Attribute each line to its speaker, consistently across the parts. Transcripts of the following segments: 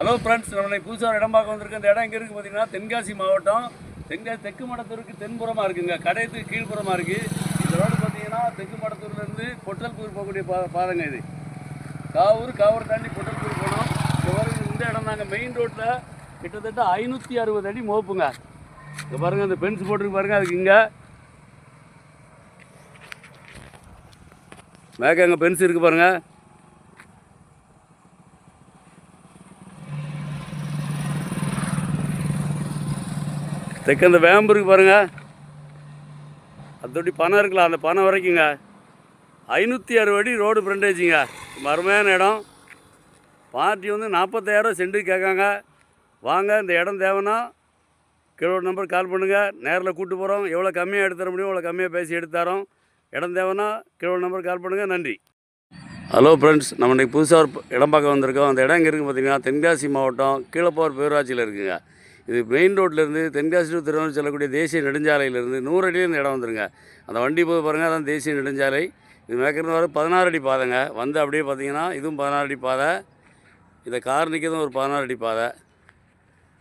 Speaker 1: Hello friends, நம்ம புதுசாக இடம் பார்க்க வந்திருக்கோம். இந்த இடம் எங்கே இருக்குது பார்த்தீங்கன்னா, தென்காசி மாவட்டம் தென்காசி தெற்கு மடத்தூருக்கு தென்புறமாக இருக்குங்க. கடையத்துக்கு கீழ்ப்புறமாக இருக்குது. இந்த ரோடு பார்த்தீங்கன்னா தெற்கு மடத்தூர்லேருந்து பொட்டல்பூர் போகக்கூடிய பாதைங்க. இது காவூர் தாண்டி பொட்டல்பூர் போனோம். இந்த இடம் நாங்கள் மெயின் ரோட்டில் கிட்டத்தட்ட 560 அடி மோப்புங்க. இங்கே பாருங்கள், இந்த பென்ஸ் போட்டுருக்கு பாருங்கள். அதுக்கு இங்கே மேலே அங்கே பென்ஸ் இருக்குது பாருங்கள். தெற்கு அந்த வேம்பு இருக்குது பாருங்கள். அதோடி பணம் இருக்கலாம், அந்த பணம் வரைக்குங்க 560 அடி ரோடு ஃப்ரண்டேஜிங்க. அருமையான இடம். பார்ட்டி 40,000 சென்ட் கேட்காங்க. வாங்க, இந்த இடம் தேவைன்னா கீழே நம்பர் கால் பண்ணுங்கள். நேரில் கூப்பிட்டு போகிறோம். எவ்வளோ கம்மியாக எடுத்து தர முடியும் அவ்வளோ கம்மியாக பேசி எடுத்து தரோம். இடம் தேவைன்னா கீழே நம்பர் கால் பண்ணுங்கள். நன்றி. ஹலோ ஃப்ரெண்ட்ஸ், நம்ம இன்றைக்கி புதுசாக ஒரு இடம் பார்க்க வந்திருக்கோம். அந்த இடம் எங்கே இருக்குது பார்த்தீங்கன்னா, தென்காசி மாவட்டம் கீழப்போர் பேரூராட்சியில் இருக்குங்க. இது மெயின் ரோட்லேருந்து தென்காசி டு திருவண்ணூர் செல்லக்கூடிய தேசிய நெடுஞ்சாலையிலேருந்து 100 அடியில் இந்த இடம் வந்துருங்க. அந்த வண்டி போய் பாருங்கள், அதான் தேசிய நெடுஞ்சாலை. இது மேற்கிருந்து வர 16 அடி பாதைங்க. வந்து அப்படியே பார்த்தீங்கன்னா இதுவும் 16 அடி பாதை. இந்த கார் நிற்கிறதும் ஒரு 16 அடி பாதை.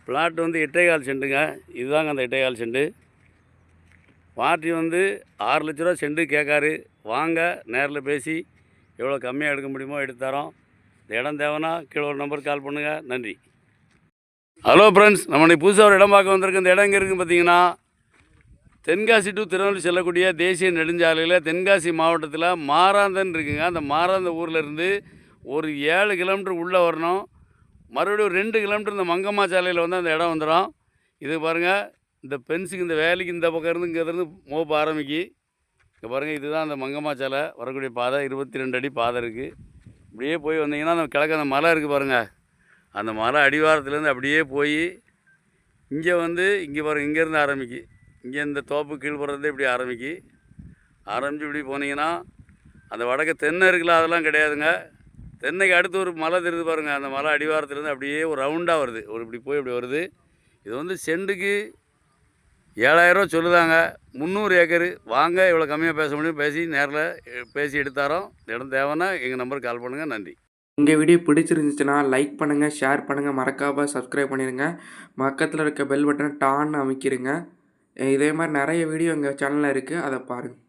Speaker 1: பிளாட் 8,4 சென்ட்டுங்க. இதுதாங்க அந்த 8,4 சென்ட்டு. பார்ட்டி 6 லட்ச ரூபா சென்ட்டு கேட்காரு. வாங்க, நேரில் பேசி எவ்வளோ கம்மியாக எடுக்க முடியுமோ எடுத்து தரோம். இந்த இடம் தேவைன்னா கீழே ஒரு நம்பருக்கு கால் பண்ணுங்கள். நன்றி. ஹலோ ஃப்ரெண்ட்ஸ், நம்ம இன்றைக்கி புதுசாக ஒரு இடம் பார்க்க வந்திருக்கு. இந்த இடம் எங்கே இருக்குதுன்னு பார்த்தீங்கன்னா, தென்காசி டு திருவண்ணூர் செல்லக்கூடிய தேசிய நெடுஞ்சாலையில் தென்காசி மாவட்டத்தில் மாராந்தன் இருக்குங்க. அந்த மாராந்த ஊரில் ஒரு 7 கிலோமீட்டர் உள்ளே வரணும். மறுபடியும் 2 கிலோமீட்டர் இந்த மங்கம்மா சாலையில் அந்த இடம் வந்துடும். இது பாருங்கள், இந்த பென்ஸுக்கு இந்த வேலைக்கு இந்த பக்கம் இருந்து இங்கேருந்து மோப்ப ஆரம்பிக்கி. இங்கே பாருங்கள், இதுதான் அந்த மங்கம்மா சாலை வரக்கூடிய பாதை. 22 அடி பாதை இருக்குது. இப்படியே போய் வந்தீங்கன்னா அந்த கிழக்கு அந்த மலை இருக்குது பாருங்கள். அந்த மலை அடிவாரத்துலேருந்து அப்படியே போய் இங்கே இங்கே பாருங்கள், இங்கேருந்து ஆரம்பிக்கி. இங்கே இந்த தோப்பு கீழ்புறத்து இப்படி ஆரம்பிச்சு இப்படி போனீங்கன்னா அந்த வடக்கு தென்னை இருக்குல்ல, அதெல்லாம் கிடையாதுங்க. தென்னைக்கு அடுத்து ஒரு மலை தெரியுது பாருங்கள். அந்த மலை அடிவாரத்துலேருந்து அப்படியே ஒரு ரவுண்டாக வருது. இப்படி போய் இப்படி வருது. இது சென்ட்டுக்கு 7,000 ரூபா சொல்லுதாங்க. 300 ஏக்கரு. வாங்க, இவ்வளோ கம்மியாக பேச முடியும் பேசி நேரில் பேசி எடுத்தாரோம். இடம் தேவைன்னா எங்கள் நம்பருக்கு கால் பண்ணுங்கள். நன்றி.
Speaker 2: உங்கள் வீடியோ பிடிச்சிருந்துச்சுன்னா லைக் பண்ணுங்கள், ஷேர் பண்ணுங்கள், மறக்காமல் சப்ஸ்கிரைப் பண்ணிடுங்க. பக்கத்தில் இருக்க பெல் பட்டனை டான்னு அமைக்கிடுங்க. இதே மாதிரி நிறைய வீடியோ எங்கள் சேனலில் இருக்குது, அதை பாருங்கள்.